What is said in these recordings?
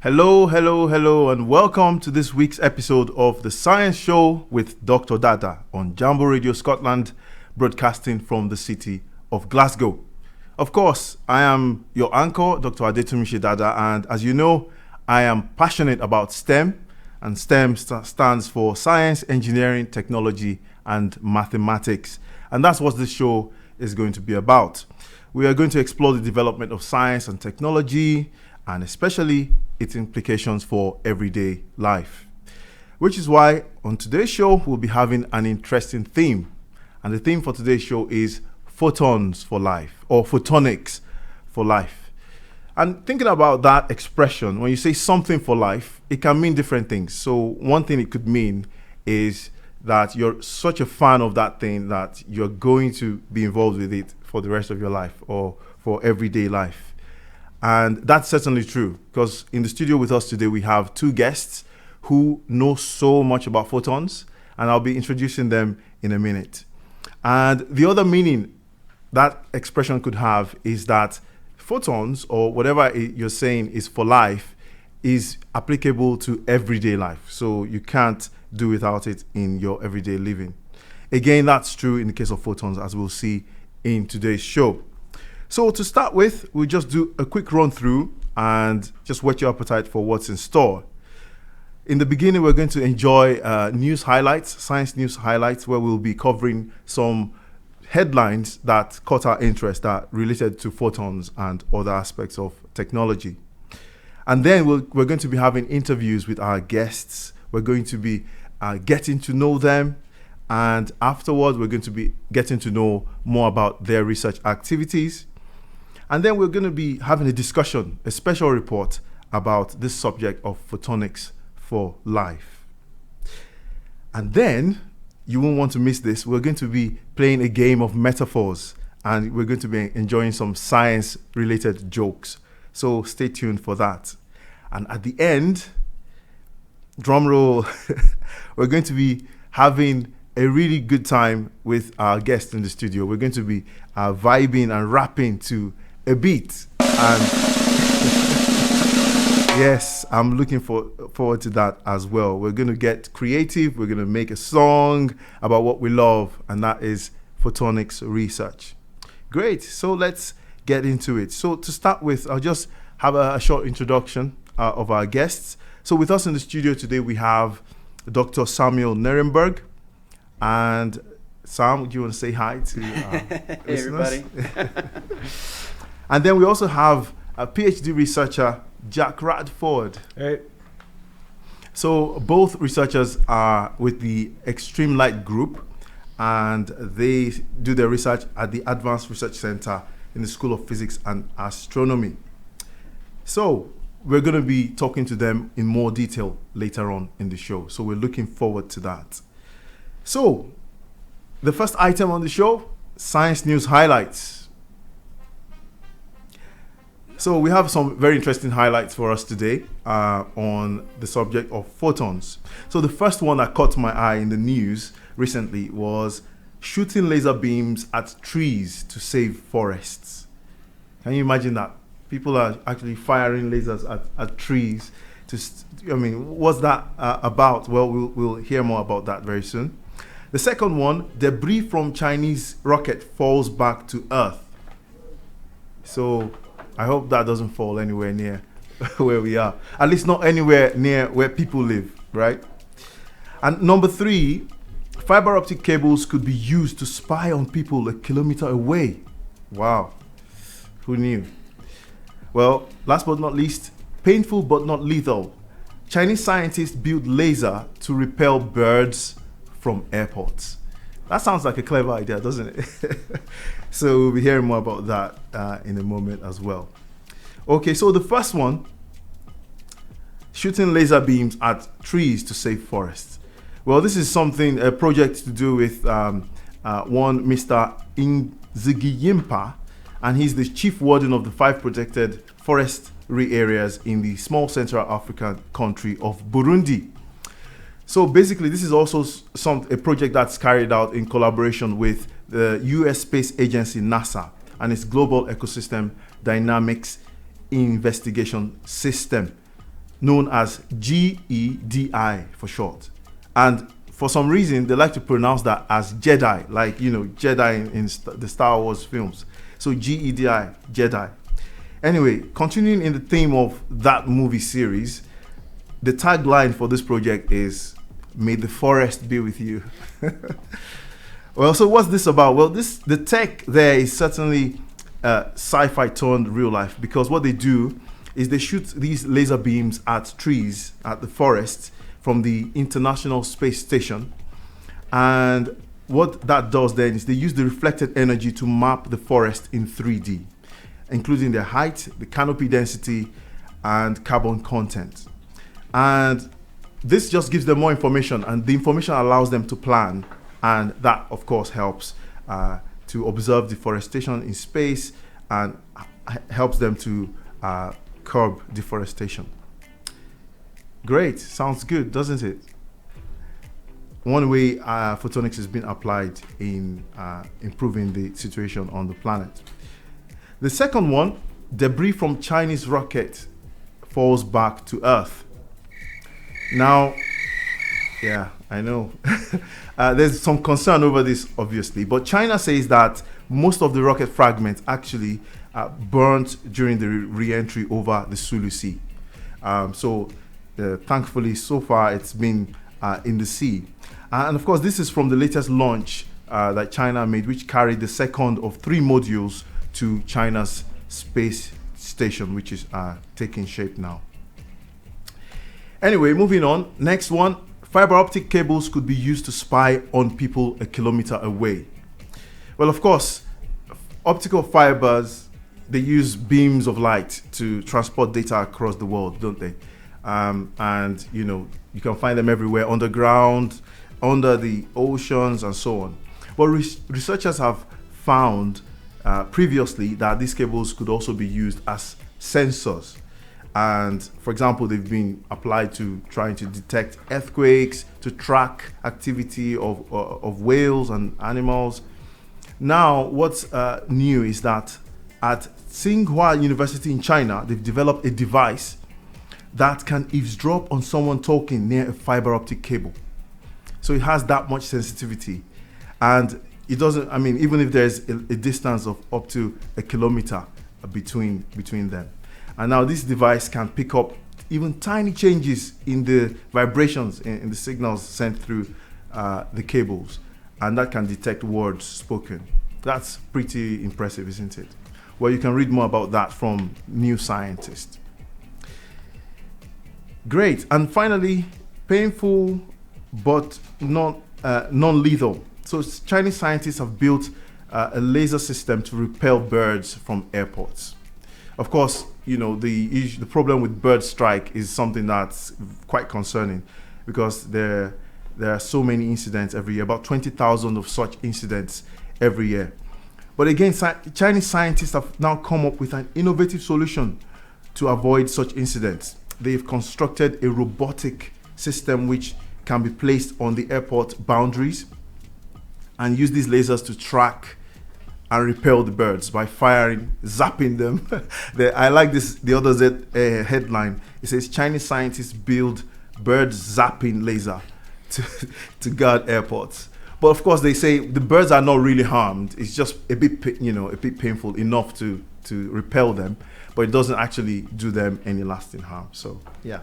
Hello, and welcome to this week's episode of The Science Show with Dr. Dada on Jambo Radio Scotland, broadcasting from the city of Glasgow. Of course, I am your anchor, Dr. Adetunmise Dada, and as you know, I am passionate about STEM, and STEM stands for Science, Engineering, Technology, and Mathematics. And that's what this show is going to be about. We are going to explore the development of science and technology, and especially its implications for everyday life. Which is why on today's show, we'll be having an interesting theme. And the theme for today's show is Photons for Life, or Photonics for Life. And thinking about that expression, when you say something for life, it can mean different things. So one thing it could mean is that you're such a fan of that thing that you're going to be involved with it for the rest of your life or for everyday life. And that's certainly true, because in the studio with us today, we have two guests who know so much about photons, and I'll be introducing them in a minute. And the other meaning that expression could have is that photons, or whatever you're saying is for life, is applicable to everyday life. So you can't do without it in your everyday living. Again, that's true in the case of photons, as we'll see in today's show. So to start with, we'll just do a quick run through and just whet your appetite for what's in store. In the beginning, we're going to enjoy news highlights, science news highlights, where we'll be covering some headlines that caught our interest that related to photons and other aspects of technology. And then we're going to be having interviews with our guests. We're going to be getting to know them. And afterwards, we're going to be getting to know more about their research activities. And then we're going to be having a discussion, a special report about this subject of photonics for life. And then, you won't want to miss this, we're going to be playing a game of metaphors, and we're going to be enjoying some science-related jokes. So stay tuned for that. And at the end, drum roll, we're going to be having a really good time with our guests in the studio. We're going to be vibing and rapping to a beat. And yes, I'm looking forward to that as well. We're going to get creative. We're going to make a song about what we love, and that is photonics research. Great. So let's get into it. So to start with, I'll just have a short introduction of our guests. So with us in the studio today, we have Dr. Samuel Neremberg. And Sam, would you want to say hi to hey, listeners? everybody. And then we also have a PhD researcher, Jack Radford. Hey. So both researchers are with the Extreme Light Group, and they do their research at the Advanced Research Center in the School of Physics and Astronomy. So we're going to be talking to them in more detail later on in the show. So we're looking forward to that. So the first item on the show, science news highlights. So we have some very interesting highlights for us today on the subject of photons. So the first one that caught my eye in the news recently was shooting laser beams at trees to save forests. Can you imagine that? People are actually firing lasers at trees. What's that about? Well, we'll hear more about that very soon. The second one, debris from Chinese rocket falls back to Earth. So I hope that doesn't fall anywhere near where we are. At least not anywhere near where people live, right? And number 3, fiber optic cables could be used to spy on people a kilometer away. Wow. Who knew? Well, last but not least, painful but not lethal. Chinese scientists build laser to repel birds from airports. That sounds like a clever idea, doesn't it? So we'll be hearing more about that in a moment as well. Okay, so the first one, shooting laser beams at trees to save forests. Well, this is a project to do with one Mr. Nzigiyimpa, and he's the chief warden of the 5 protected forestry areas in the small Central African country of Burundi. So basically, this is also a project that's carried out in collaboration with the US Space Agency, NASA, and its Global Ecosystem Dynamics Investigation System, known as GEDI for short. And for some reason, they like to pronounce that as Jedi, like, Jedi in the Star Wars films. So GEDI, Jedi. Anyway, continuing in the theme of that movie series, the tagline for this project is, "May the forest be with you." Well, so what's this about? Well, the tech there is certainly sci-fi turned real life, because what they do is they shoot these laser beams at trees, at the forest, from the International Space Station. And what that does then is they use the reflected energy to map the forest in 3D, including the height, the canopy density, and carbon content. And this just gives them more information, and the information allows them to plan, and that of course helps to observe deforestation in space and helps them to curb deforestation. Great, sounds good, doesn't it? One way photonics has been applied in improving the situation on the planet. The second one, debris from Chinese rocket falls back to Earth. Now, yeah, I know. There's some concern over this, obviously, but China says that most of the rocket fragments actually burnt during the re-entry over the Sulu Sea. Thankfully, so far, it's been in the sea. And of course, this is from the latest launch that China made, which carried the second of 3 modules to China's space station, which is taking shape now. Anyway, moving on. Next one, fiber optic cables could be used to spy on people a kilometer away. Well, of course, optical fibers, they use beams of light to transport data across the world, don't they? And you can find them everywhere, underground, under the oceans, and so on. But researchers have found previously that these cables could also be used as sensors. And for example, they've been applied to trying to detect earthquakes, to track activity of whales and animals. Now, what's new is that at Tsinghua University in China, they've developed a device that can eavesdrop on someone talking near a fiber optic cable. So it has that much sensitivity. And it doesn't, even if there's a distance of up to a kilometer between them. And now this device can pick up even tiny changes in the vibrations, in the signals sent through the cables. And that can detect words spoken. That's pretty impressive, isn't it? Well, you can read more about that from New Scientist. Great. And finally, painful but non-lethal. So Chinese scientists have built a laser system to repel birds from airports. Of course, the problem with bird strike is something that's quite concerning, because there are so many incidents every year, about 20,000 of such incidents every year. But again, Chinese scientists have now come up with an innovative solution to avoid such incidents. They've constructed a robotic system which can be placed on the airport boundaries and use these lasers to track and repel the birds by zapping them. I like this, the other headline. It says, Chinese scientists build bird zapping laser to guard airports. But of course, they say the birds are not really harmed. It's just a bit painful enough to repel them, but it doesn't actually do them any lasting harm. So, yeah.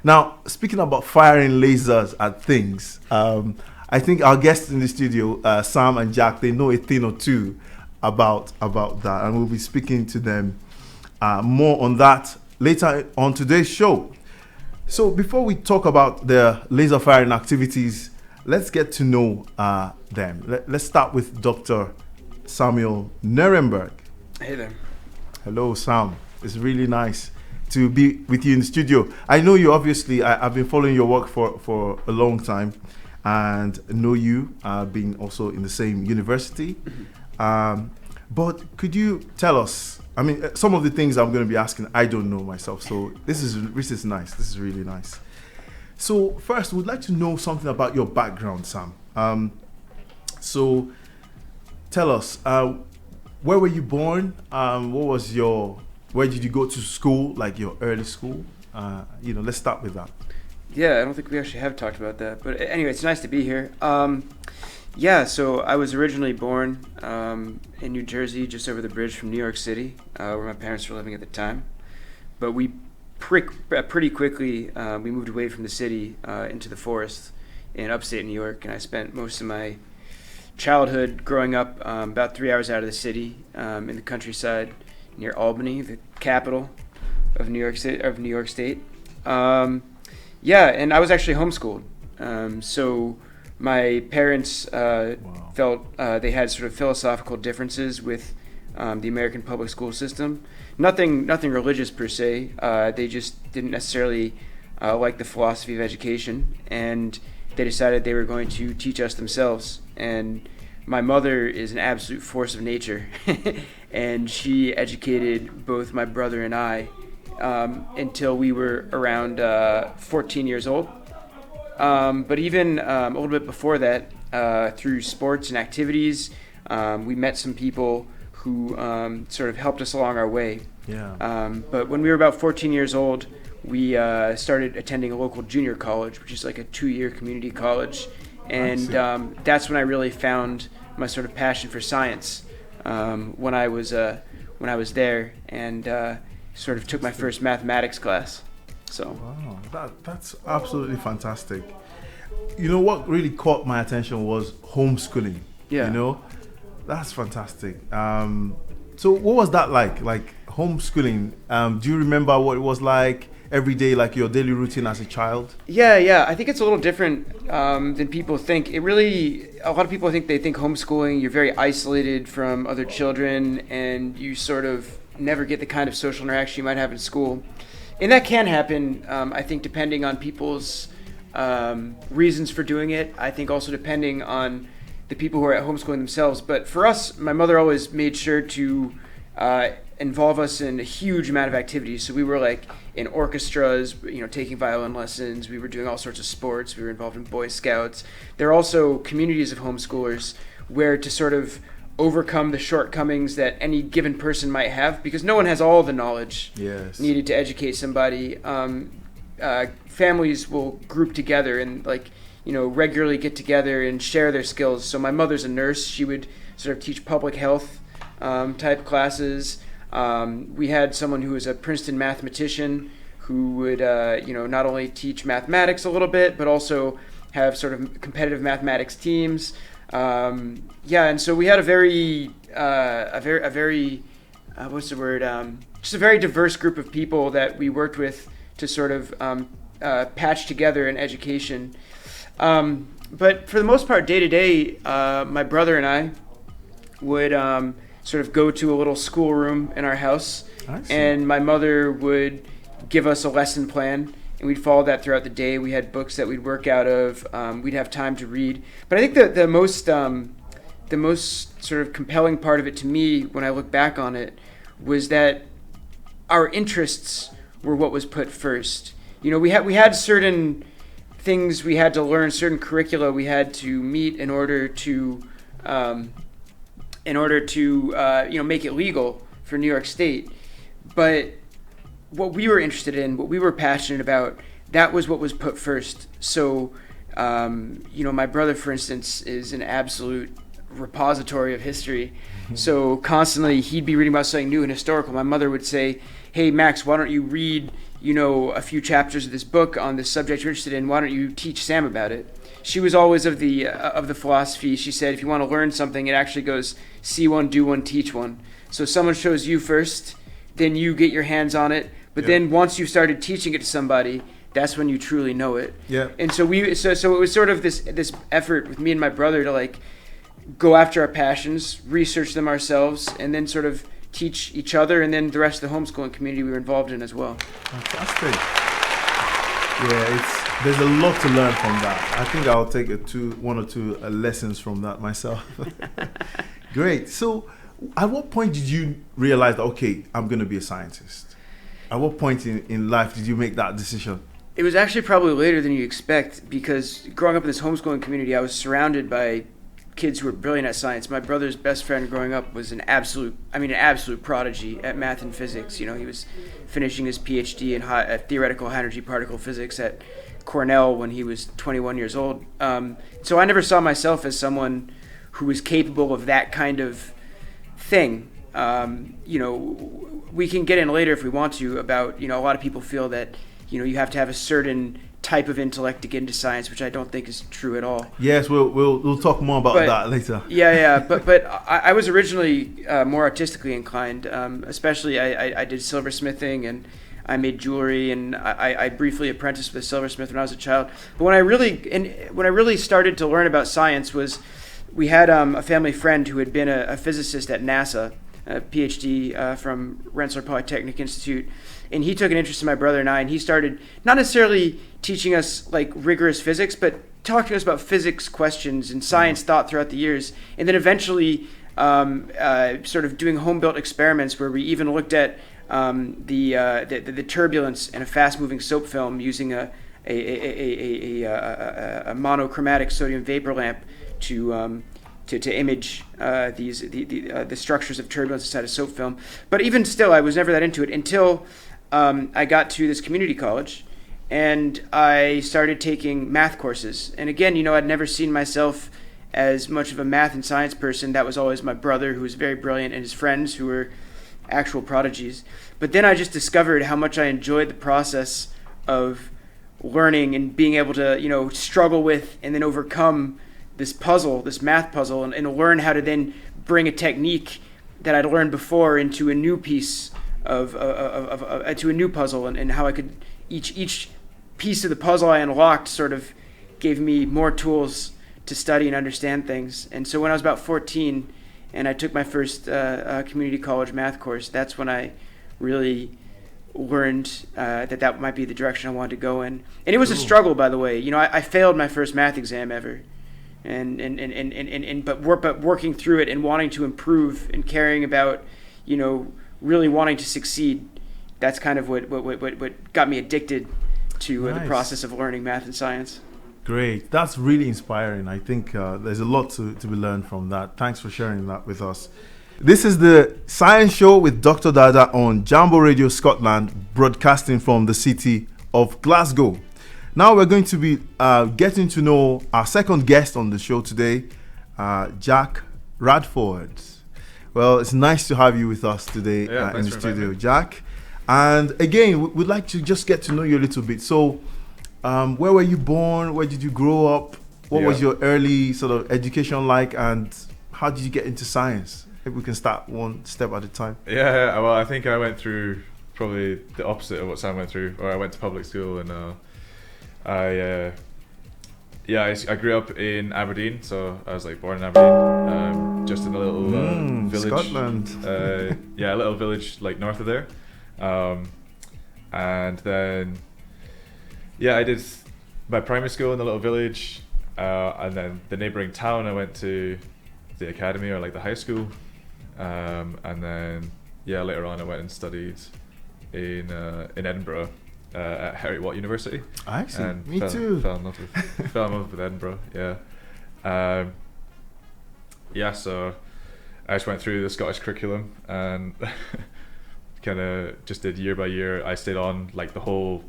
Now, speaking about firing lasers at things, I think our guests in the studio, Sam and Jack, they know a thing or two about that, and we'll be speaking to them more on that later on today's show. So before we talk about their laser firing activities, let's get to know them. Let's start with Dr. Samuel Neremberg. Hey there. Hello, Sam. It's really nice to be with you in the studio. I know you, obviously. I've been following your work for a long time, and know you being also in the same university. But could you tell us, some of the things I'm going to be asking, I don't know myself. So this is nice. This is really nice. So first, we'd like to know something about your background, Sam. So tell us, where were you born? Where did you go to school, like your early school? Let's start with that. Yeah, I don't think we actually have talked about that. But anyway, it's nice to be here. So I was originally born in New Jersey, just over the bridge from New York City, where my parents were living at the time. But we pretty quickly, we moved away from the city into the forest in upstate New York, and I spent most of my childhood growing up about 3 hours out of the city in the countryside near Albany, the capital of New York State. And I was actually homeschooled. So my parents felt they had sort of philosophical differences with the American public school system. Nothing religious per se. They just didn't necessarily like the philosophy of education, and they decided they were going to teach us themselves. And my mother is an absolute force of nature, and she educated both my brother and I until we were around 14 years old. But even a little bit before that, through sports and activities, we met some people who sort of helped us along our way. Yeah. But when we were about 14 years old, we started attending a local junior college, which is like a 2-year community college. And that's when I really found my sort of passion for science when I was there, and sort of took my first mathematics class. So wow, that's absolutely fantastic. You know what really caught my attention was homeschooling. Yeah. That's fantastic. So what was that like? Like homeschooling? Do you remember what it was like every day, like your daily routine as a child? Yeah. I think it's a little different than people think. A lot of people think homeschooling, you're very isolated from other children, and you sort of never get the kind of social interaction you might have in school. And that can happen, I think, depending on people's reasons for doing it. I think also depending on the people who are at homeschooling themselves. But for us, my mother always made sure to involve us in a huge amount of activities. So we were like in orchestras, taking violin lessons. We were doing all sorts of sports. We were involved in Boy Scouts. There are also communities of homeschoolers where, to sort of overcome the shortcomings that any given person might have, because no one has all the knowledge needed to educate somebody. Families will group together and regularly get together and share their skills. So my mother's a nurse. She would sort of teach public health type classes. We had someone who was a Princeton mathematician who would not only teach mathematics a little bit, but also have sort of competitive mathematics teams. And so we had a very just a very diverse group of people that we worked with to sort of patch together an education. But for the most part, day to day, my brother and I would sort of go to a little schoolroom in our house, and my mother would give us a lesson plan, and we'd follow that throughout the day. We had books that we'd work out of. We'd have time to read. But I think the most sort of compelling part of it to me, when I look back on it, was that our interests were what was put first. We had certain things we had to learn, certain curricula we had to meet in order to make it legal for New York State. But what we were interested in, what we were passionate about, that was what was put first. So, my brother, for instance, is an absolute repository of history. So constantly he'd be reading about something new and historical. My mother would say, "Hey, Max, why don't you read, a few chapters of this book on this subject you're interested in? Why don't you teach Sam about it?" She was always of the philosophy. She said, if you want to learn something, it actually goes see one, do one, teach one. So someone shows you first, then you get your hands on it. But then once you started teaching it to somebody, that's when you truly know it. Yeah. And so so it was sort of this effort with me and my brother to go after our passions, research them ourselves, and then sort of teach each other, and then the rest of the homeschooling community we were involved in as well. Fantastic. Yeah, there's a lot to learn from that. I think I'll take one or two lessons from that myself. Great. So at what point did you realize that, okay, I'm going to be a scientist? At what point in life did you make that decision? It was actually probably later than you expect, because growing up in this homeschooling community, I was surrounded by kids who were brilliant at science. My brother's best friend growing up was an absolute prodigy at math and physics. You know, he was finishing his PhD in theoretical high energy particle physics at Cornell when he was 21 years old. So I never saw myself as someone who was capable of that kind of thing. You know, we can get in later if we want to about, you know, a lot of people feel that, you know, you have to have a certain type of intellect to get into science, which I don't think is true at all. Yes, we'll talk more about that later. Yeah. But I was originally more artistically inclined. Especially I did silversmithing and I made jewelry, and I briefly apprenticed with a silversmith when I was a child. But when I really started to learn about science was we had a family friend who had been a physicist at NASA, a PhD from Rensselaer Polytechnic Institute. And he took an interest in my brother and I, and he started not necessarily teaching us like rigorous physics, but talking to us about physics questions and science thought throughout the years. And then eventually sort of doing home-built experiments where we even looked at the turbulence in a fast-moving soap film using a monochromatic sodium vapor lamp to image the structures of turbulence inside a soap film. But even still, I was never that into it until I got to this community college, and I started taking math courses. And again, you know, I'd never seen myself as much of a math and science person. That was always my brother, who was very brilliant, and his friends, who were actual prodigies. But then I just discovered how much I enjoyed the process of learning and being able to, you know, struggle with and then overcome this puzzle, this math puzzle, and learn how to then bring a technique that I'd learned before into a new piece to a new puzzle, and how I could each piece of the puzzle I unlocked sort of gave me more tools to study and understand things. And so when I was about 14 and I took my first community college math course, that's when I really learned that might be the direction I wanted to go in. And it was a struggle, by the way. You know, I failed my first math exam ever. But working through it and wanting to improve and caring about, you know, really wanting to succeed, that's kind of what got me addicted to the process of learning math and science. Great. That's really inspiring. I think there's a lot to be learned from that. Thanks for sharing that with us. This is the Science Show with Dr. Dada on Jambo Radio Scotland, broadcasting from the city of Glasgow. Now we're going to be getting to know our second guest on the show today, Jack Radford. Well, it's nice to have you with us today in the studio, Jack. And again, we'd like to just get to know you a little bit. So, where were you born? Where did you grow up? What was your early sort of education like? And how did you get into science? Maybe we can start one step at a time. Yeah, well, I think I went through probably the opposite of what Sam went through. Or I went to public school, and I grew up in Aberdeen, so I was like born in Aberdeen, just in a little village, Scotland. A little village like north of there, and then I did my primary school in the little village, and then the neighbouring town I went to the academy or like the high school, and then later on I went and studied in Edinburgh. At Harry Watt University. I see. And Me too. Fell in love with Edinburgh. So I just went through the Scottish curriculum and kind of just did year by year. I stayed on like the whole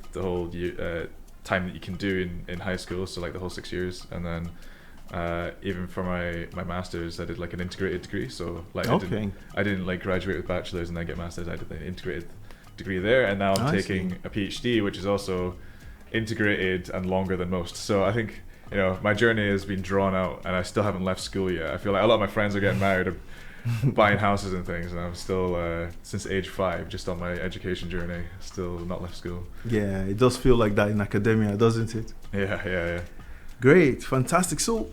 year, time that you can do in high school, so like the whole 6 years, and then even for my masters I did like an integrated degree. So like I didn't like graduate with bachelor's and then get masters. I did the integrated degree there, and now I'm taking a PhD, which is also integrated and longer than most. So I think, you know, my journey has been drawn out, and I still haven't left school yet. I feel like a lot of my friends are getting married or buying houses and things, and I'm still since age 5 just on my education journey, still not left school. Yeah, it does feel like that in academia, doesn't it? Yeah. Great, fantastic. So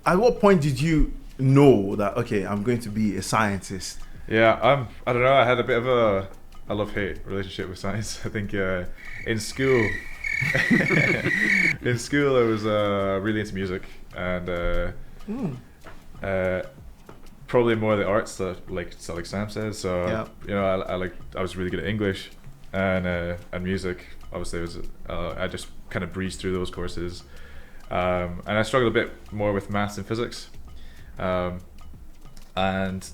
at what point did you know that, okay, I'm going to be a scientist? I don't know, I had a bit of a love-hate relationship with science. I think in school I was really into music, and probably more the arts that like Sam says. So you know, I was really good at English and music. Obviously, I just kind of breezed through those courses, and I struggled a bit more with maths and physics. And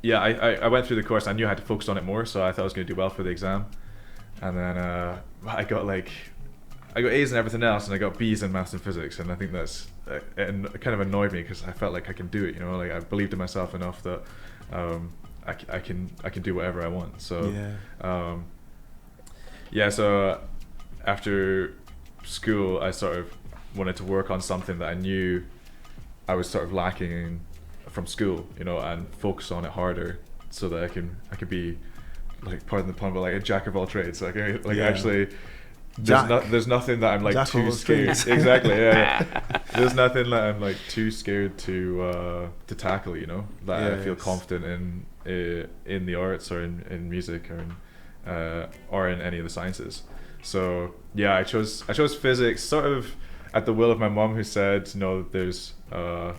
yeah, I went through the course. I knew I had to focus on it more, so I thought I was going to do well for the exam. And then I got A's and everything else, and I got B's in maths and physics. And I think that's it kind of annoyed me because I felt like I can do it. You know, like I believed in myself enough that I can do whatever I want. So so after school, I sort of wanted to work on something that I knew I was sort of lacking in from school, you know, and focus on it harder so that I could be, like, pardon the pun, but like a jack of all trades. Like, actually, there's nothing that I'm like jack too scared. Exactly, yeah. There's nothing that I'm like too scared to tackle, you know, that I feel confident in the arts or in music or in any of the sciences. So yeah, I chose physics sort of at the will of my mum, who said, no, there's a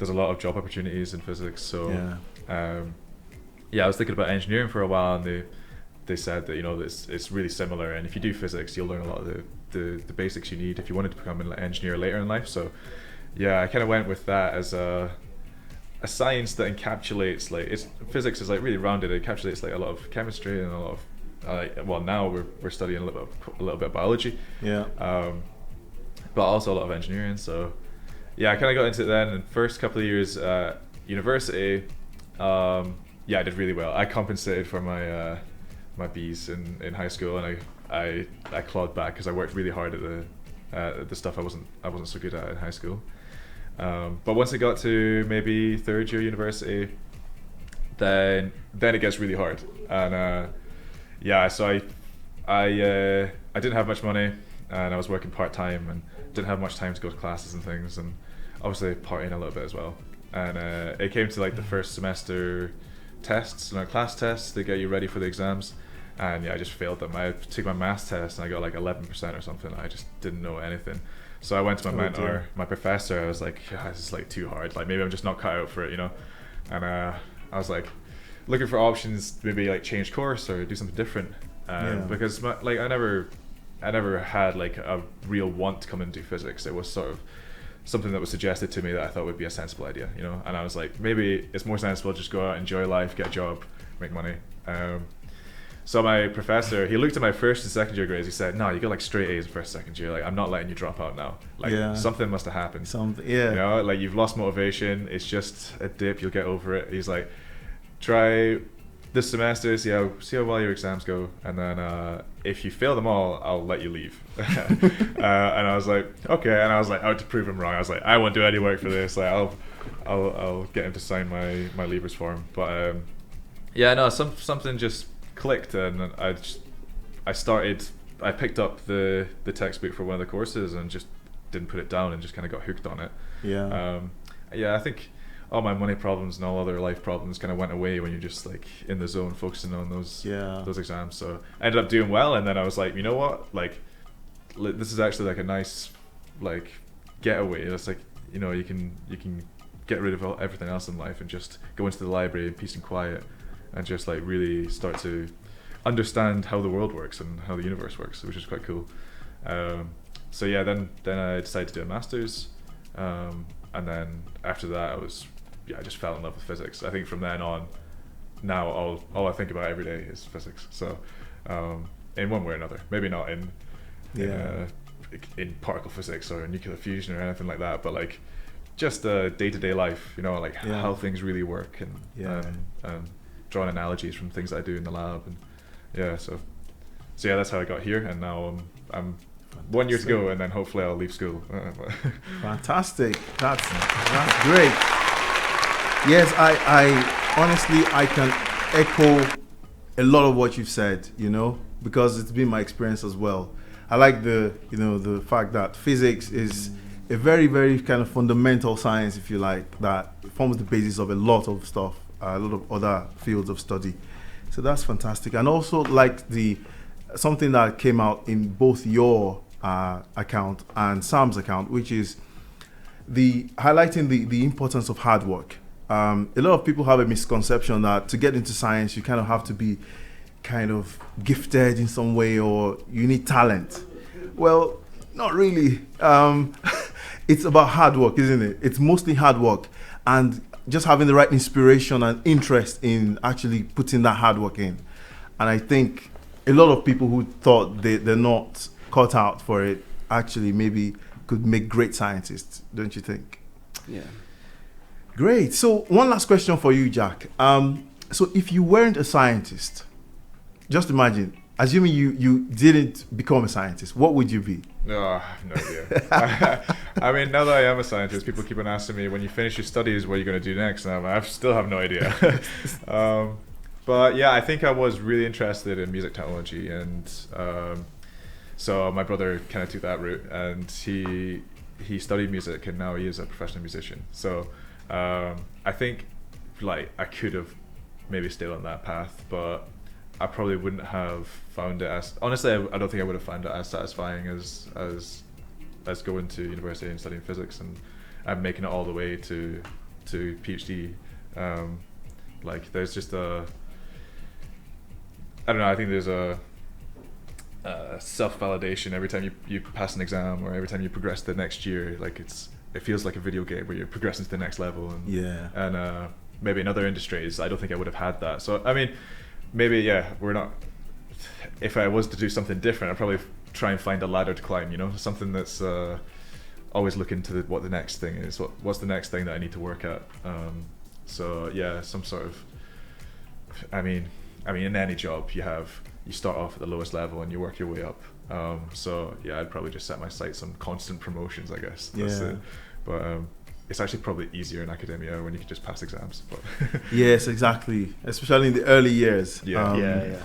lot of job opportunities in physics. So I was thinking about engineering for a while, and they said that, you know, it's really similar, and if you do physics, you'll learn a lot of the basics you need if you wanted to become an engineer later in life. So yeah, I kind of went with that as a science that encapsulates, like, physics is like really rounded. It encapsulates like a lot of chemistry and a lot of now we're studying a little bit of biology, but also a lot of engineering. So yeah, I kind of got into it then. And first couple of years at university, I did really well. I compensated for my B's in high school, and I clawed back because I worked really hard at the stuff I wasn't so good at in high school. But once I got to maybe third year university, then it gets really hard. And so I didn't have much money, and I was working part-time and didn't have much time to go to classes and things, and obviously partying a little bit as well. And it came to like the first semester tests, class tests that get you ready for the exams, and I just failed them. I took my maths test and I got like 11% or something. I just didn't know anything. So I went to my mentor, my professor. I was like, this is like too hard. Like, maybe I'm just not cut out for it, you know. And I was like looking for options, maybe like change course or do something different. Because I never had like a real want to come and do physics. It was sort of something that was suggested to me that I thought would be a sensible idea, you know. And I was like, maybe it's more sensible just go out, enjoy life, get a job, make money. So my professor, he looked at my first and second year grades. He said, no, you got like straight A's first, second year. Like, I'm not letting you drop out now. Like, something must have happened. You know, like, you've lost motivation. It's just a dip. You'll get over it. He's like, try this semester, see how well your exams go, and then if you fail them all, I'll let you leave. And I was like, okay. And I was like, out to prove him wrong. I was like, I won't do any work for this. Like, I'll get him to sign my leavers form. But something just clicked, and I picked up the textbook for one of the courses and just didn't put it down and just kind of got hooked on it. I think all my money problems and all other life problems kind of went away when you're just like in the zone focusing on those exams. So I ended up doing well, and then I was like, you know what, like, this is actually like a nice like getaway. It's like, you know, you can get rid of everything else in life and just go into the library in peace and quiet and just like really start to understand how the world works and how the universe works, which is quite cool. Then I decided to do a master's, and then after that I just fell in love with physics. I think from then on, now all I think about every day is physics. So in one way or another, maybe not in particle physics or nuclear fusion or anything like that, but like just day-to-day life, you know, like how things really work, and drawing analogies from things that I do in the lab, and so that's how I got here, and now I'm 1 year to go, and then hopefully I'll leave school. Fantastic. That's great. Yes, I honestly I can echo a lot of what you've said, you know, because it's been my experience as well. I like the fact that physics is a very, very kind of fundamental science, if you like, that forms the basis of a lot of stuff, a lot of other fields of study. So that's fantastic. And also like something that came out in both your account and Sam's account, which is highlighting the importance of hard work. A lot of people have a misconception that to get into science, you kind of have to be kind of gifted in some way, or you need talent. Well, not really. It's about hard work, isn't it? It's mostly hard work. and just having the right inspiration and interest in actually putting that hard work in. And I think a lot of people who thought they're not cut out for it actually maybe could make great scientists, don't you think? Yeah. Great. So one last question for you, Jack. So if you weren't a scientist, just imagine, assuming you didn't become a scientist, what would you be? No, I have no idea. I mean, now that I am a scientist, people keep on asking me, when you finish your studies, what are you going to do next? And I still have no idea. But yeah, I think I was really interested in music technology, and so my brother kind of took that route, and he studied music, and now he is a professional musician. So I think like I could have maybe stayed on that path, but I probably wouldn't have found it as, honestly, I don't think I would have found it as satisfying as going to university and studying physics and making it all the way to PhD. Like there's just I don't know, I think there's a self-validation every time you pass an exam, or every time you progress to the next year. Like it feels like a video game where you're progressing to the next level, and maybe in other industries I don't think I would have had that. So I mean, maybe if I was to do something different, I'd probably try and find a ladder to climb, something that's always looking to what the next thing is, what's the next thing that I need to work at. So yeah, some sort of, I mean in any job you start off at the lowest level and you work your way up. So yeah, I'd probably just set my sights on constant promotions, I guess. That's it. But it's actually probably easier in academia when you can just pass exams. But yes, exactly. Especially in the early years. Yeah,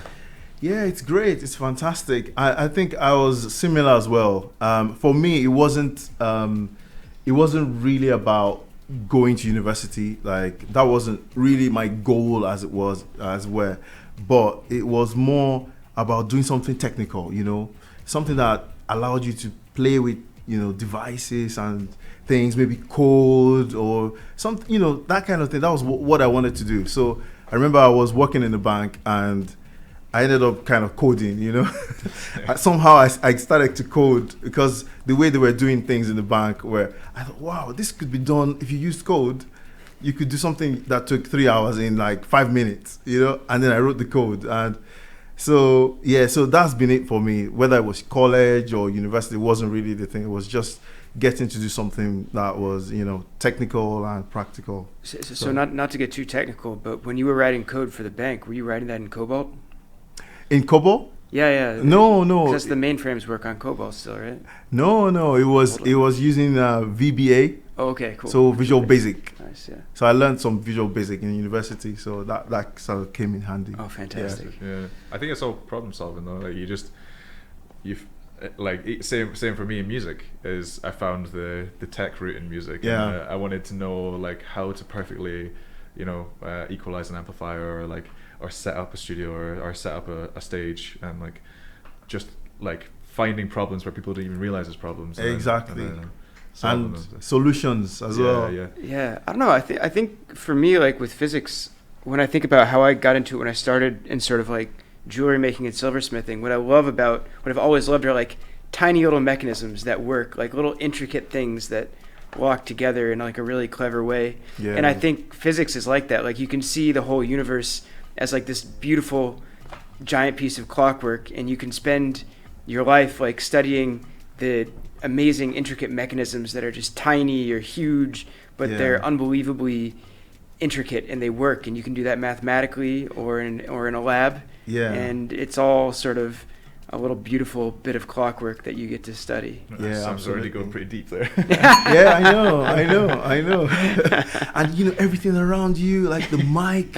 it's great. It's fantastic. I think I was similar as well. For me, it wasn't really about going to university. Like that wasn't really my goal as it was but it was more about doing something technical, something that allowed you to play with, devices and things, maybe code or something, that kind of thing. That was what I wanted to do. So I remember I was working in the bank and I ended up kind of coding, Somehow I started to code because the way they were doing things in the bank, where I thought, wow, this could be done if you used code. You could do something that took 3 hours in like 5 minutes, and then I wrote the code. And so that's been it for me. Whether it was college or university, it wasn't really the thing. It was just getting to do something that was, technical and practical. So not to get too technical, but when you were writing code for the bank, were you writing that in Cobalt? In Cobalt? Yeah. No. Because the mainframes work on Cobalt still, right? No. It was using VBA. Oh, okay, cool. So Visual Basic. Nice, yeah. So I learned some Visual Basic in university, so that sort of came in handy. Oh, fantastic. Yeah. I think it's all problem solving though. Like same for me in music is I found the tech route in music. Yeah. And, I wanted to know like how to perfectly, equalize an amplifier or set up a studio or set up a stage, and like just like finding problems where people don't even realize there's problems. Exactly. And solutions as well. Yeah. I don't know. I think for me, like with physics, when I think about how I got into it when I started in sort of like jewelry making and silversmithing, what I've always loved are like tiny little mechanisms that work, like little intricate things that walk together in like a really clever way. Yeah. And I think physics is like that. Like you can see the whole universe as like this beautiful giant piece of clockwork, and you can spend your life like studying the amazing intricate mechanisms that are just tiny or huge, but they're unbelievably intricate and they work, and you can do that mathematically or in a lab. And it's all sort of a little beautiful bit of clockwork that you get to study. I'm already going pretty deep there. Yeah, I know. And everything around you, like the mic,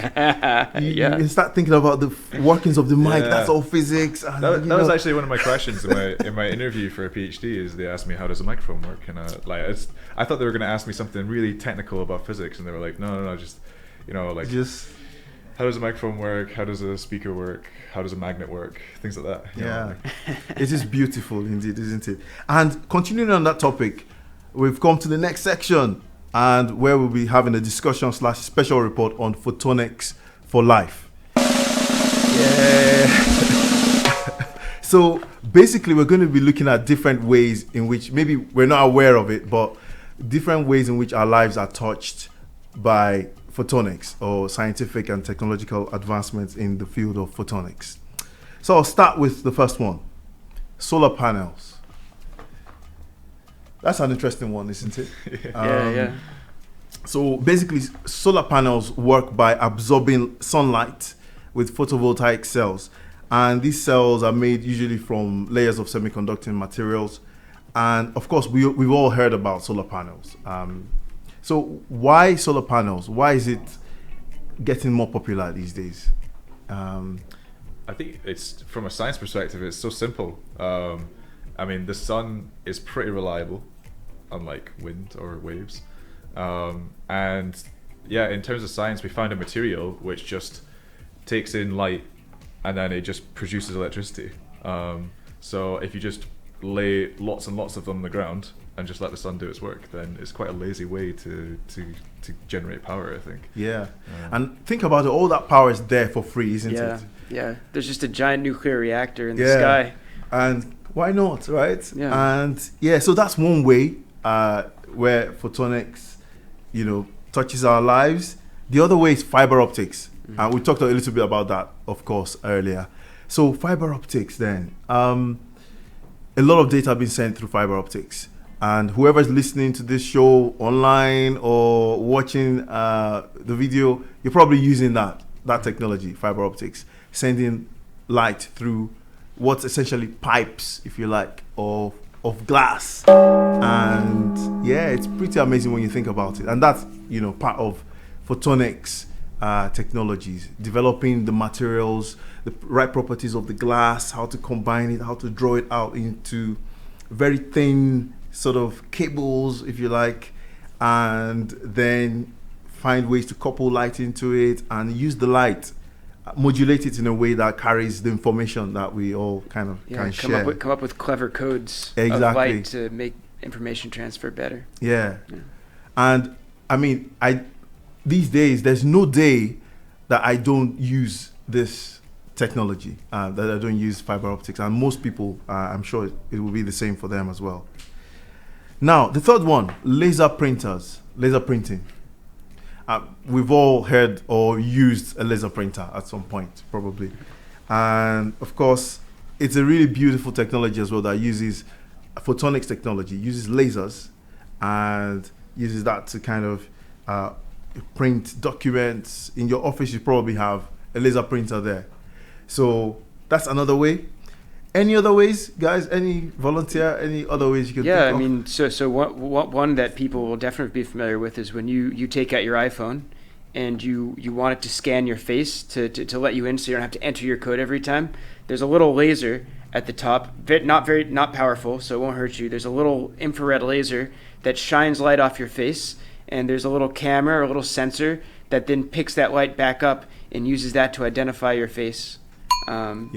you can start thinking about the workings of the mic. That's all physics. And, that was actually one of my questions in my interview for a PhD. Is they asked me how does a microphone work, and I thought they were going to ask me something really technical about physics, and they were like, no, just how does a microphone work? How does a speaker work? How does a magnet work? Things like that. It is beautiful indeed, isn't it? And continuing on that topic, we've come to the next section, and where we'll be having a discussion / special report on Photonics for Life. Yeah. So basically, we're going to be looking at different ways in which maybe we're not aware of it, but different ways in which our lives are touched by photonics, or scientific and technological advancements in the field of photonics. So I'll start with the first one, solar panels. That's an interesting one, isn't it? Yeah. So basically, solar panels work by absorbing sunlight with photovoltaic cells. And these cells are made usually from layers of semiconducting materials. And of course, we've all heard about solar panels. So why solar panels? Why is it getting more popular these days? I think it's, from a science perspective, it's so simple. I mean, the sun is pretty reliable, unlike wind or waves. And yeah, in terms of science, we found a material which just takes in light and then it just produces electricity. So if you just lay lots and lots of them on the ground and just let the sun do its work, then it's quite a lazy way to generate power, I think. Yeah. And think about it, all that power is there for free, isn't it? Yeah, there's just a giant nuclear reactor in the sky. And why not, right? Yeah. And yeah, so that's one way where photonics, touches our lives. The other way is fiber optics. And we talked a little bit about that, of course, earlier. So fiber optics then, a lot of data have been sent through fiber optics. And whoever's listening to this show online or watching the video, you're probably using that technology, fiber optics, sending light through what's essentially pipes, if you like, of glass. And yeah, it's pretty amazing when you think about it. And that's, part of photonics technologies, developing the materials, the right properties of the glass, how to combine it, how to draw it out into very thin sort of cables, if you like, and then find ways to couple light into it and use the light, modulate it in a way that carries the information that we all can share. Come up with clever codes of light to make information transfer better. Yeah. And I mean, these days, there's no day that I don't use this technology, that I don't use fiber optics. And most people, I'm sure it will be the same for them as well. Now, the third one, laser printing. We've all heard or used a laser printer at some point, probably. And of course, it's a really beautiful technology as well that uses photonics technology, uses lasers, and uses that to kind of print documents. In your office, you probably have a laser printer there. So that's another way. Any other ways, guys? Any volunteer? Any other ways you could think of? Yeah, I mean, so one that people will definitely be familiar with is when you take out your iPhone and you want it to scan your face to let you in, so you don't have to enter your code every time. There's a little laser at the top, not powerful, so it won't hurt you. There's a little infrared laser that shines light off your face, and there's a little camera or a little sensor that then picks that light back up and uses that to identify your face. And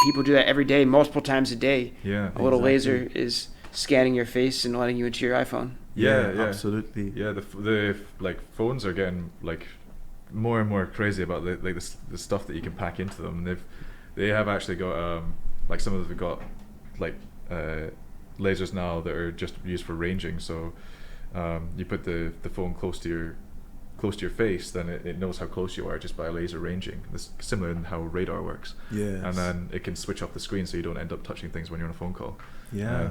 people do that every day, multiple times a day. Yeah, a little laser is scanning your face and letting you into your iPhone. Yeah, absolutely. Yeah, the phones are getting more and more crazy about the stuff that you can pack into them. They have actually got some of them have got lasers now that are just used for ranging. So you put the phone close to your face, then it knows how close you are just by laser ranging. It's similar in how radar works. Yes. And then it can switch off the screen so you don't end up touching things when you're on a phone call. Yeah.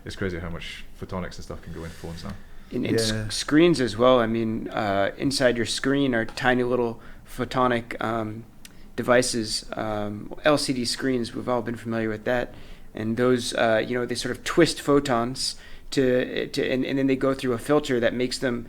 It's crazy how much photonics and stuff can go in phones now. In screens as well. I mean, inside your screen are tiny little photonic devices, LCD screens. We've all been familiar with that. And those, they sort of twist photons and then they go through a filter that makes them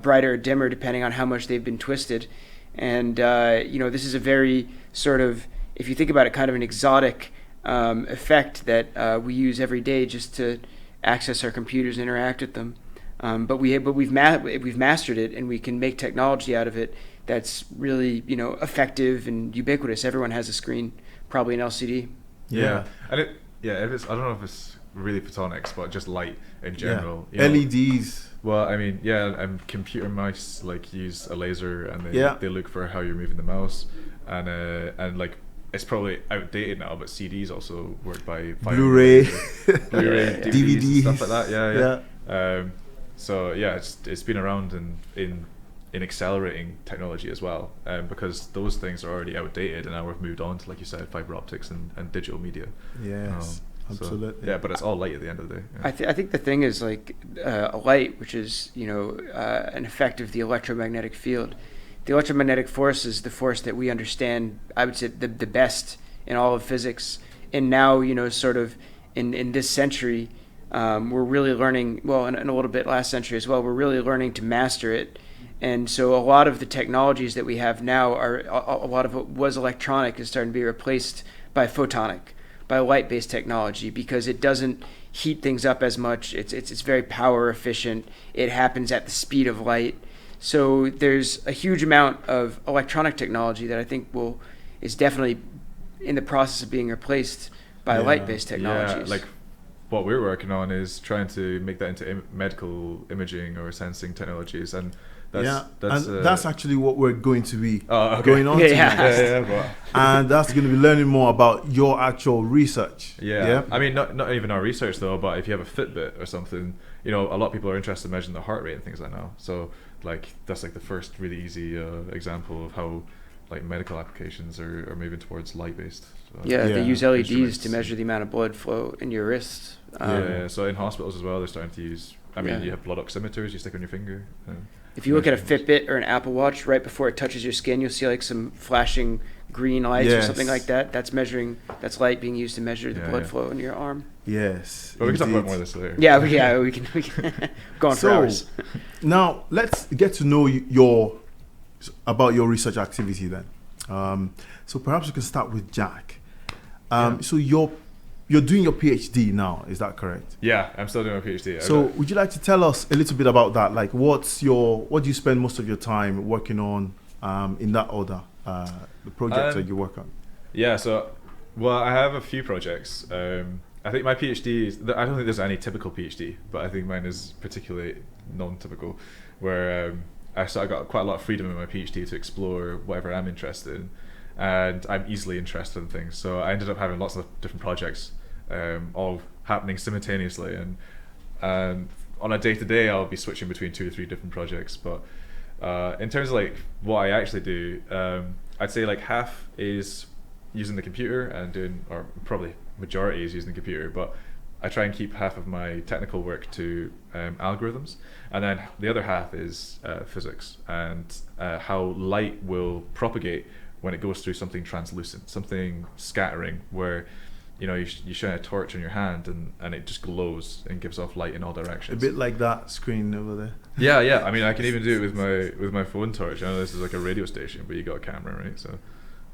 brighter or dimmer depending on how much they've been twisted. And this is a very sort of, if you think about it, kind of an exotic effect that we use every day just to access our computers and interact with them. But we've mastered it, and we can make technology out of it that's really effective and ubiquitous. Everyone has a screen, probably an LCD. Yeah. And I don't know if it's really photonics, but just light in general. LEDs. Well, I mean, and computer mice use a laser, and they look for how you're moving the mouse, and it's probably outdated now, but CDs also work by Blu-ray, DVDs, DVD, stuff like that. So yeah, it's been around in accelerating technology as well, because those things are already outdated, and now we've moved on to, like you said, fiber optics and digital media. Yes, absolutely. So, yeah, but it's all light at the end of the day. Yeah. I think the thing is like a light, which is an effect of the electromagnetic field. The electromagnetic force is the force that we understand, I would say, the best in all of physics. And now, sort of in this century, we're really learning, well, and a little bit last century as well, we're really learning to master it. And so a lot of the technologies that we have now are, a lot of what was electronic is starting to be replaced by photonic, by light-based technology, because it doesn't heat things up as much. It's very power efficient. It happens at the speed of light. So there's a huge amount of electronic technology that I think is definitely in the process of being replaced by light-based technologies. Yeah, like what we're working on is trying to make that into medical imaging or sensing technologies, and that's actually what we're going to be going on to next. And that's going to be learning more about your actual research. Yeah. I mean, not even our research though, but if you have a Fitbit or something, a lot of people are interested in measuring the heart rate and things like that now. So like that's like the first really easy example of how like medical applications are moving towards light-based. So, they use LEDs to measure the amount of blood flow in your wrist. So in hospitals as well, they're starting to use. You have blood oximeters you stick on your finger. If you look at a Fitbit or an Apple Watch, right before it touches your skin, you'll see like some flashing green lights or something like that. That's light being used to measure the blood flow in your arm. Yes. But we can talk about more of this later. Yeah, we can go on for hours. Now let's get to know about your research activity then. So perhaps we can start with Jack. So you're doing your PhD now, is that correct? Yeah, I'm still doing my PhD. So would you like to tell us a little bit about that? Like what do you spend most of your time working on in that order, the projects that you work on? Yeah, so, I have a few projects. I think my PhD is, I don't think there's any typical PhD, but I think mine is particularly non-typical, where I got quite a lot of freedom in my PhD to explore whatever I'm interested in. And I'm easily interested in things, so I ended up having lots of different projects, all happening simultaneously. And on a day-to-day, I'll be switching between 2 or 3 different projects. But in terms of like what I actually do, I'd say like half is using the computer and doing, or probably majority is using the computer. But I try and keep half of my technical work to algorithms, and then the other half is physics and how light will propagate when it goes through something translucent, something scattering, where you shine a torch on your hand and it just glows and gives off light in all directions. A bit like that screen over there. Yeah. I mean, I can even do it with my phone torch. I know this is like a radio station, but you got a camera, right? So,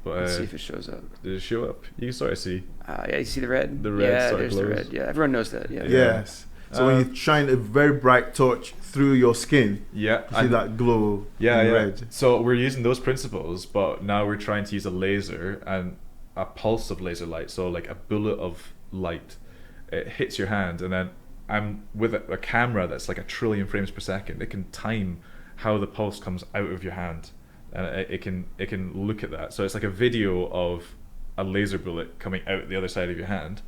but let's see if it shows up. Did it show up? You can sort of see. Yeah, you see the red. The red sort of there's glows. the red. Yeah, everyone knows that. Yeah. Yes. So when you shine a very bright torch through your skin, you see that glow in red. So we're using those principles, but now we're trying to use a laser and a pulse of laser light. So like a bullet of light, it hits your hand, and then I'm with a camera that's like 1 trillion frames per second. It can time how the pulse comes out of your hand, and it can look at that. So it's like a video of a laser bullet coming out the other side of your hand.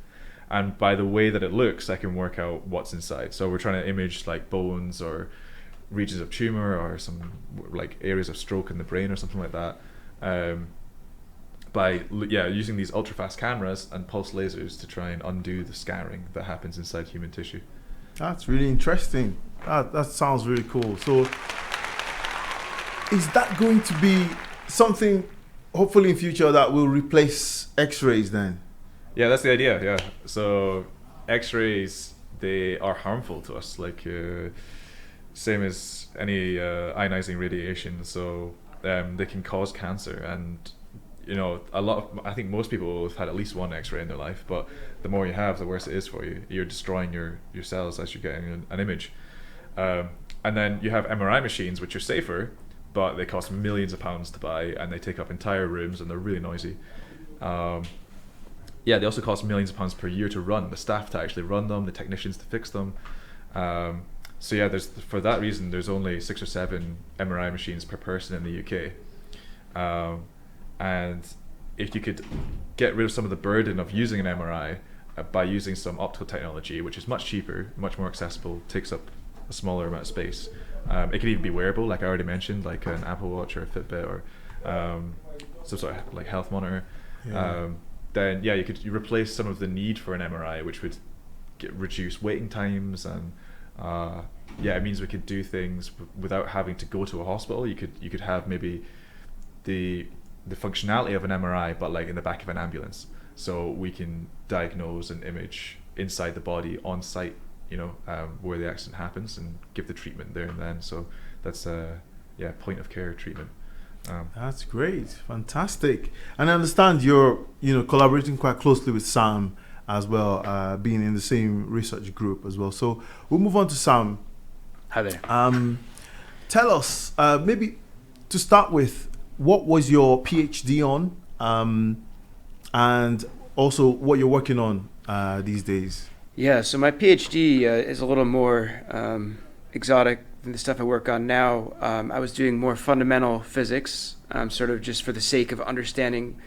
And by the way that it looks, I can work out what's inside. So we're trying to image like bones or regions of tumor or some like areas of stroke in the brain or something like that, by using these ultra fast cameras and pulse lasers to try and undo the scarring that happens inside human tissue. That's really interesting. That sounds really cool. So is that going to be something hopefully in future that will replace X-rays then? Yeah, that's the idea. Yeah, so X-rays, they are harmful to us, like same as any ionizing radiation. So they can cause cancer, and I think most people have had at least one X-ray in their life. But the more you have, the worse it is for you. You're destroying your cells as you're getting an image. And then you have MRI machines, which are safer, but they cost millions of pounds to buy, and they take up entire rooms, and they're really noisy. They also cost millions of pounds per year to run, the staff to actually run them, the technicians to fix them. For that reason, there's only 6 or 7 MRI machines per person in the UK. And if you could get rid of some of the burden of using an MRI by using some optical technology, which is much cheaper, much more accessible, takes up a smaller amount of space. It could even be wearable, like I already mentioned, like an Apple Watch or a Fitbit or some sort of like health monitor. Yeah. Then you replace some of the need for an MRI, which would reduce waiting times, and it means we could do things without having to go to a hospital. You could have maybe the functionality of an MRI, but like in the back of an ambulance, so we can diagnose and image inside the body on site, where the accident happens, and give the treatment there and then. So that's point of care treatment. That's great, fantastic. And I understand you're collaborating quite closely with Sam as well, being in the same research group as well. So we'll move on to Sam. Hi there. Tell us, maybe to start with, what was your PhD on, and also what you're working on these days? Yeah, so my PhD is a little more exotic than the stuff I work on now. I was doing more fundamental physics, sort of just for the sake of understanding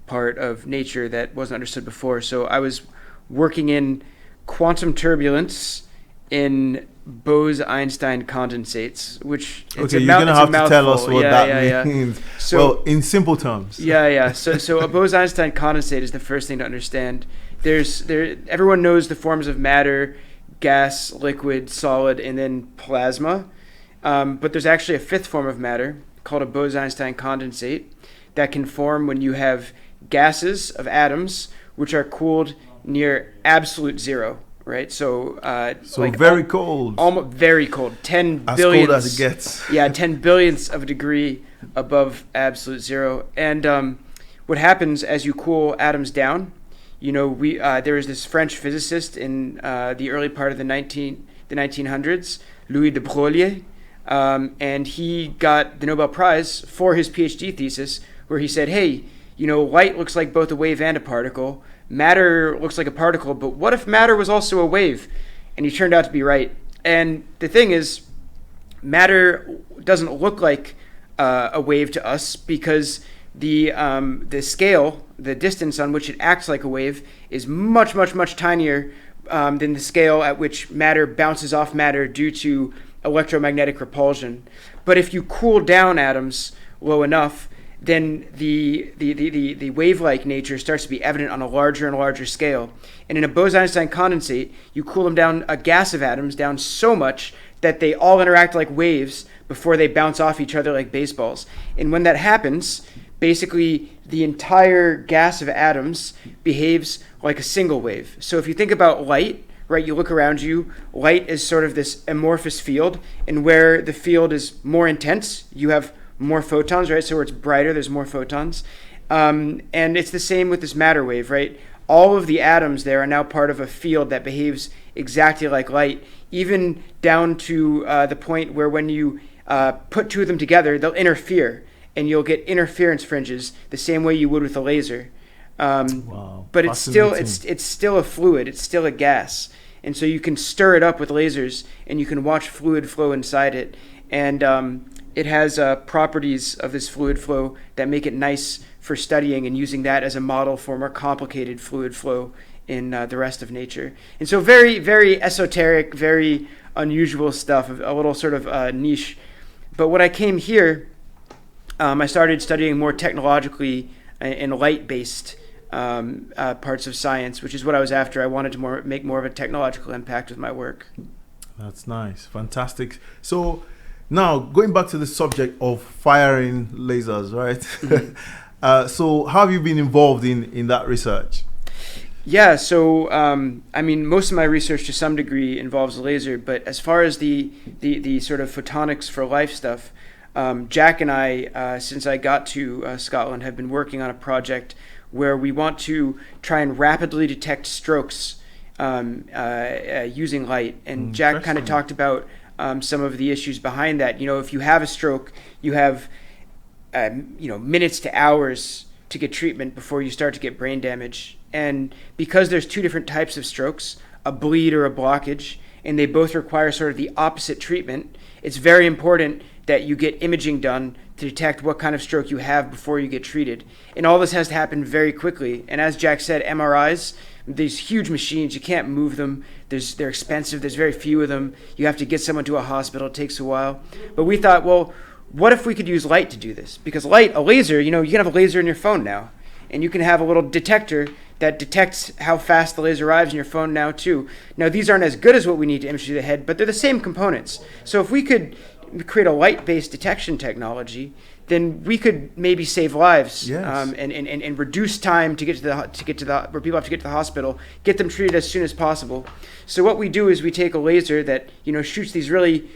part of nature that wasn't understood before. So I was working in quantum turbulence in Bose-Einstein condensates, which it's okay, you're gonna have to tell us what that means. So, well, in simple terms. So a Bose-Einstein condensate is the first thing to understand. Everyone knows the forms of matter: gas, liquid, solid, and then plasma. But there's actually a fifth form of matter called a Bose-Einstein condensate that can form when you have gases of atoms which are cooled near absolute zero. Right, so like very cold, almost very cold, 10 as billionths, cold as it gets. Yeah, 10 billionths of a degree above absolute zero. And what happens as you cool atoms down? There was this French physicist in the early part of the 1900s, Louis de Broglie, and he got the Nobel Prize for his PhD thesis, where he said, "Hey, light looks like both a wave and a particle. Matter looks like a particle, but what if matter was also a wave?" And he turned out to be right. And the thing is, matter doesn't look like a wave to us because the scale, the distance on which it acts like a wave, is much, much, much tinier than the scale at which matter bounces off matter due to electromagnetic repulsion. But if you cool down atoms low enough, then the wave-like nature starts to be evident on a larger and larger scale. And in a Bose-Einstein condensate, you cool them down, a gas of atoms, down so much that they all interact like waves before they bounce off each other like baseballs. And when that happens, basically the entire gas of atoms behaves like a single wave. So if you think about light, right, you look around you, light is sort of this amorphous field, and where the field is more intense, you have more photons, right? So where it's brighter, there's more photons. And it's the same with this matter wave, right? All of the atoms there are now part of a field that behaves exactly like light, even down to the point where when you put two of them together, they'll interfere, and you'll get interference fringes the same way you would with a laser. Wow. But it's still a fluid, it's still a gas. And so you can stir it up with lasers, and you can watch fluid flow inside it. And it has properties of this fluid flow that make it nice for studying and using that as a model for more complicated fluid flow in the rest of nature. And so very, very esoteric, very unusual stuff, a little sort of niche. But when I came here, I started studying more technologically and light-based parts of science, which is what I was after. I wanted to make more of a technological impact with my work. That's nice, fantastic. So now, going back to the subject of firing lasers, right? Mm-hmm. So how have you been involved in that research? Yeah, so, most of my research to some degree involves a laser, but as far as the sort of photonics for life stuff, Jack and I, since I got to Scotland, have been working on a project where we want to try and rapidly detect strokes using light. And Jack kind of talked about some of the issues behind that. If you have a stroke, you have minutes to hours to get treatment before you start to get brain damage. And because there's two different types of strokes, a bleed or a blockage, and they both require sort of the opposite treatment, it's very important that you get imaging done to detect what kind of stroke you have before you get treated. And all this has to happen very quickly. And as Jack said, MRIs, these huge machines, you can't move them. They're expensive. There's very few of them. You have to get someone to a hospital. It takes a while. But we thought, well, what if we could use light to do this? Because light, a laser, you can have a laser in your phone now. And you can have a little detector that detects how fast the laser arrives in your phone now too. Now, these aren't as good as what we need to image through the head, but they're the same components. So if we could create a light-based detection technology, then we could maybe save lives. Yes. And reduce time to get to the where people have to get to the hospital, get them treated as soon as possible. So what we do is we take a laser that shoots these really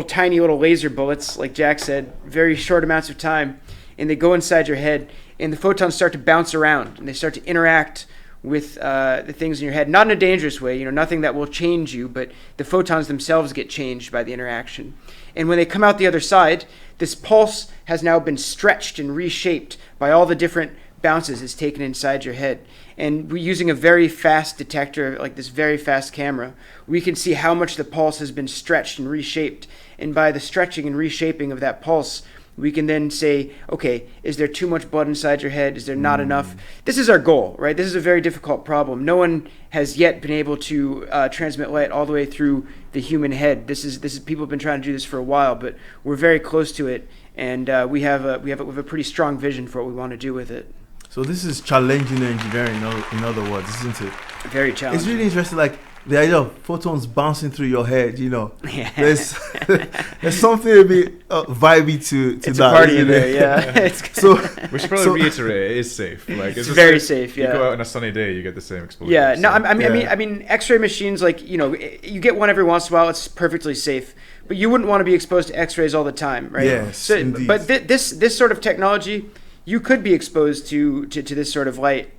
tiny little laser bullets, like Jack said, very short amounts of time, and they go inside your head, and the photons start to bounce around, and they start to interact with the things in your head, not in a dangerous way, nothing that will change you, but the photons themselves get changed by the interaction. And when they come out the other side, this pulse has now been stretched and reshaped by all the different bounces it's taken inside your head. And we're using a very fast detector, like this very fast camera, we can see how much the pulse has been stretched and reshaped. And by the stretching and reshaping of that pulse, we can then say, okay, is there too much blood inside your head? Is there not enough? This is our goal, right? This is a very difficult problem. No one has yet been able to transmit light all the way through the human head. This is people have been trying to do this for a while, but we're very close to it, and we have a pretty strong vision for what we want to do with it. So this is challenging engineering, in other words, isn't it? Very challenging. It's really interesting, like the idea of photons bouncing through your head. Yeah. There's something a bit vibey to it's that. A party in there, yeah. So we should probably reiterate, it is safe. Like it's very safe. Yeah. You go out on a sunny day, you get the same exposure. Yeah. No, I mean, X-ray machines, like you get one every once in a while. It's perfectly safe, but you wouldn't want to be exposed to X-rays all the time, right? Yes, indeed. But this sort of technology, you could be exposed to this sort of light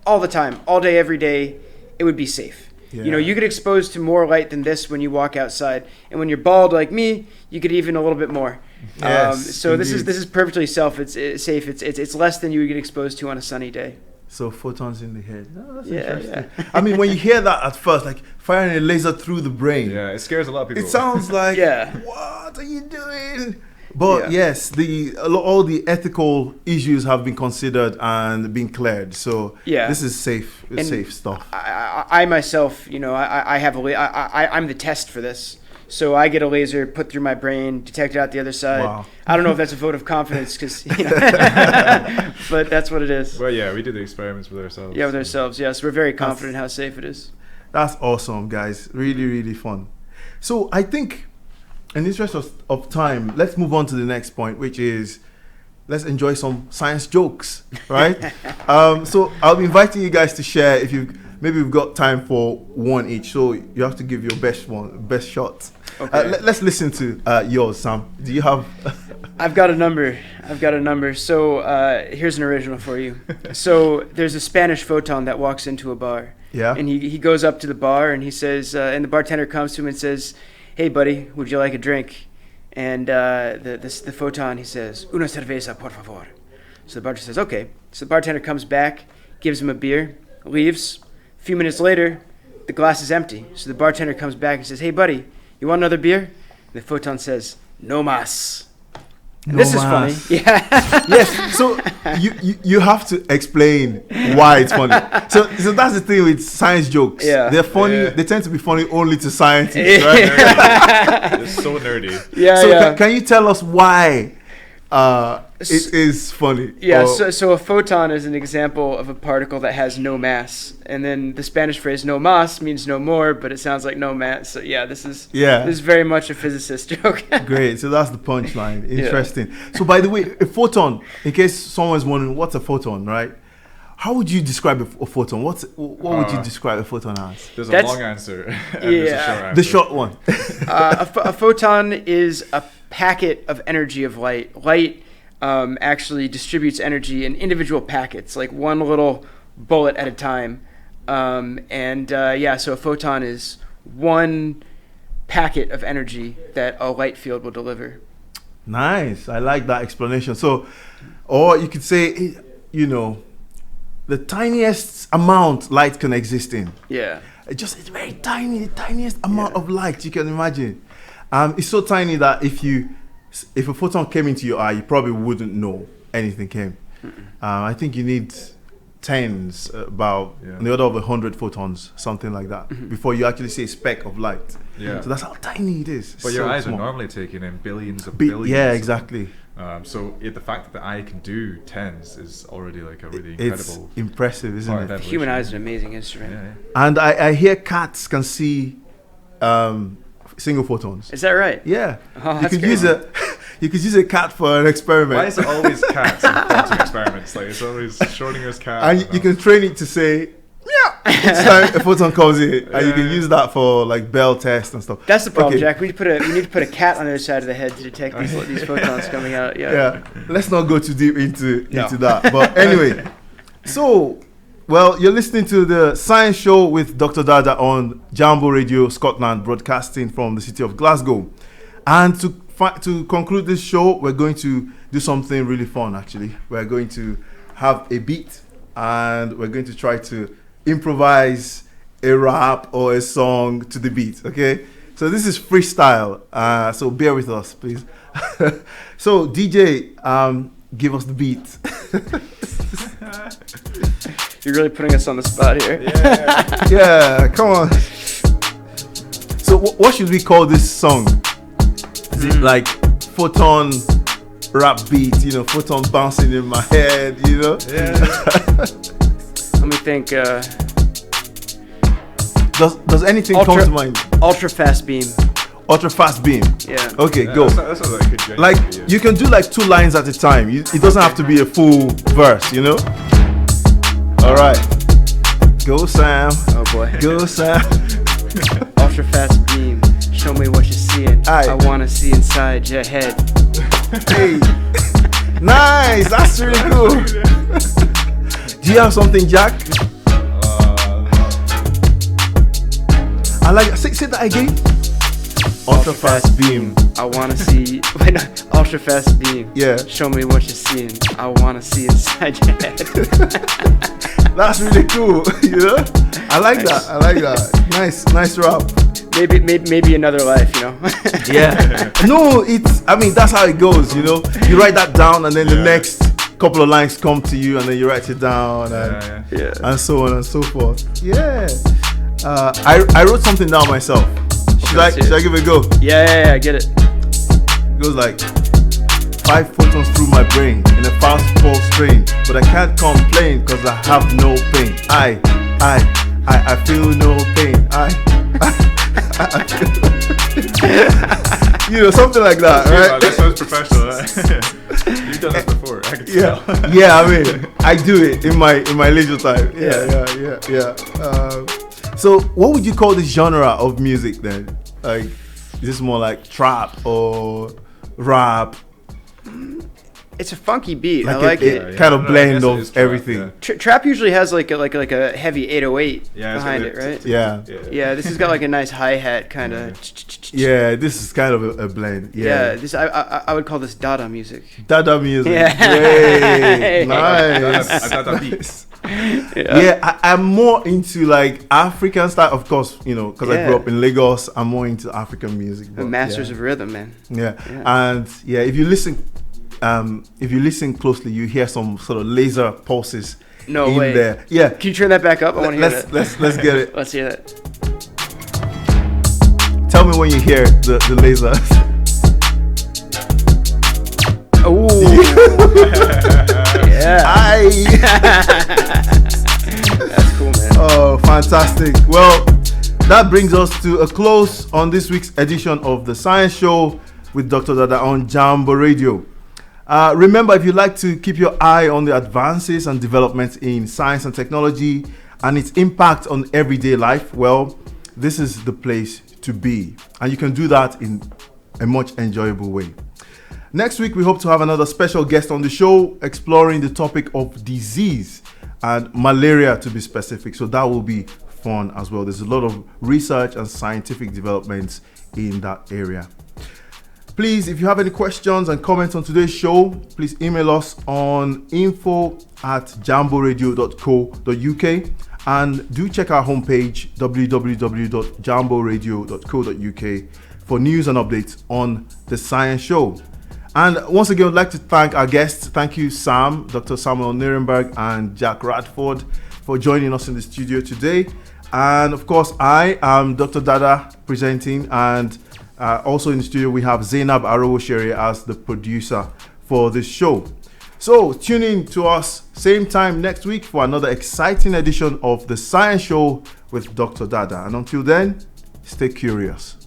all the time, all day, every day. It would be safe. Yeah. You get exposed to more light than this when you walk outside, and when you're bald like me, you get even a little bit more. Yes, so indeed. this is perfectly safe. It's less than you would get exposed to on a sunny day. So photons in the head. Oh, that's Yeah, interesting. yeah. I mean, when you hear that at first, like firing a laser through the brain, Yeah, it scares a lot of people. it sounds like, Yeah. what are you doing? But Yeah. yes, all the ethical issues have been considered and been cleared. So Yeah. this is safe. It's And safe stuff. I myself, I'm the test for this. So I get a laser put through my brain, detect it out the other side. Wow. I don't know if that's a vote of confidence, because, but that's what it is. Well, yeah, we did the experiments with ourselves. Yeah, with ourselves. Yes, we're very confident how safe it is. That's awesome, guys. Really, really fun. So I think, in the interest of time, let's move on to the next point, which is let's enjoy some science jokes, right? So I'll be inviting you guys to share. Maybe we've got time for one each, so you have to give your best shot. Okay. Let's listen to yours, Sam. Do you have? I've got a number. So here's an original for you. So there's a Spanish photon that walks into a bar. Yeah. And he goes up to the bar and he says, and the bartender comes to him and says, "Hey, buddy, would you like a drink?" And the photon, he says, "Una cerveza, por favor." So the bartender says, "Okay." So the bartender comes back, gives him a beer, leaves. A few minutes later, the glass is empty. So the bartender comes back and says, "Hey, buddy, you want another beer?" And the photon says, "No mas." And this is funny. Yeah. Yes. So you have to explain why it's funny. So that's the thing with science jokes. Yeah. They're funny. Yeah. They tend to be funny only to scientists, right? It's so nerdy. Yeah, So yeah. can you tell us why it is funny? Yeah, Or- so a photon is an example of a particle that has no mass. And then the Spanish phrase no mas means no more, but it sounds like no mass. So yeah, this is very much a physicist joke. Great. So that's the punchline. Interesting. So by the way, a photon, in case someone's wondering what's a photon, right? How would you describe a photon? What would you describe a photon as? There's a That's- long answer and there's a short answer. The short one. A photon is a packet of energy of light. Light actually distributes energy in individual packets, like one little bullet at a time. So a photon is one packet of energy that a light field will deliver. Nice. I like that explanation. So, or you could say, the tiniest amount light can exist in. Yeah. It's very tiny, the tiniest amount of light you can imagine. It's so tiny that if you if a photon came into your eye, you probably wouldn't know anything came. I think you need tens, about in the order of 100 photons, something like that, before you actually see a speck of light. Yeah. So that's how tiny it is. But It's your so eyes small. are normally taking in billions of billions. Yeah, exactly. So the fact that the eye can do tens is already like a really It's incredible impressive, isn't part of it? evolution. Human eye is an amazing instrument. Yeah. And I hear cats can see single photons. Is that right? Yeah. Oh, you that's could great. you could use a cat for an experiment. Why is it always cats in quantum experiments? Like it's always Schrodinger's cat. And you can train it to say meow each time a photon comes in, and you can use that for like Bell tests and stuff. That's the problem, Okay. Jack. We need to put a cat on the other side of the head to detect these photons coming out. Yeah, let's not go too deep into No. that. But anyway, so you're listening to the Science Show with Dr. Dada on Jambo Radio Scotland, broadcasting from the city of Glasgow. And to conclude this show, we're going to do something really fun. Actually, we're going to have a beat, and we're going to try to improvise a rap or a song to the beat. Okay, so this is freestyle. So bear with us, please. So DJ, give us the beat. You're really putting us on the spot here. Yeah, come on. So what should we call this song? Is it like photon rap beat? Photon bouncing in my head. Let me think. Does anything come to mind? Ultra fast beam. Ultra fast beam. Yeah. Okay, go. That sounds like a good journey Like for you. you can do like 2 lines at a time. It doesn't have to be a full verse. All right. Go Sam. Oh boy. Go Sam. Ultra fast beam. Show me what you're seeing. Aye. I wanna see inside your head. Hey. Nice. That's really cool. Do you have something, Jack? I like. Say that again. Ultra fast beam. I wanna see. Wait, no. Ultra fast beam. Yeah. Show me what you're seeing. I wanna see inside your head. That's really cool. I like that. I like that. Nice rap. Maybe another life. Yeah. No, that's how it goes. You write that down, and then the next couple of lines come to you, and then you write it down, and so on and so forth. Yeah. I wrote something down myself. Should I give it a go? Yeah, I get it. It goes like 5 photons through my brain in a fast pulse strain, but I can't complain because I have no pain. I feel no pain. I something like that, right? That sounds professional. You've done this before. I can tell. Yeah. I mean, I do it in my leisure time. Yeah. So, what would you call this genre of music then? Like, is this more like trap or rap? It's a funky beat. I Like like it. Yeah. kind of I blend guess it of is trap, everything. yeah. Trap usually has like a heavy 808 Yeah, behind it, right? Yeah. Yeah, this has got like a nice hi-hat kind of. Yeah, this is kind of a blend. Yeah, this I would call this Dada music. Dada music. Yeah. Great. Nice. That beats. Yeah, I'm more into like African style, of course, because I grew up in Lagos. I'm more into African music. The but masters yeah. of rhythm, man. Yeah. And if you listen closely, you hear some sort of laser pulses No in way. there. Yeah. Can you turn that back up? I want to hear that. Let's get it. Let's hear that. Tell me when you hear the lasers. Ooh. Yeah. That's cool, man. Oh, fantastic. Well, that brings us to a close on this week's edition of the Science Show with Dr. Dada on Jambo Radio. Remember, if you'd like to keep your eye on the advances and developments in science and technology and its impact on everyday life, well, this is the place to be. And you can do that in a much enjoyable way. Next week, we hope to have another special guest on the show exploring the topic of disease and malaria, to be specific. So that will be fun as well. There's a lot of research and scientific developments in that area. Please, if you have any questions and comments on today's show, please email us on info@jamboradio.co.uk, and do check our homepage www.jamboradio.co.uk for news and updates on the Science Show. And once again, I'd like to thank our guests. Thank you, Sam, Dr. Samuel Neremberg, and Jack Radford for joining us in the studio today. And of course, I am Dr. Dada presenting, and also in the studio we have Zainab Arowoshere as the producer for this show. So tune in to us same time next week for another exciting edition of The Science Show with Dr. Dada. And until then, stay curious.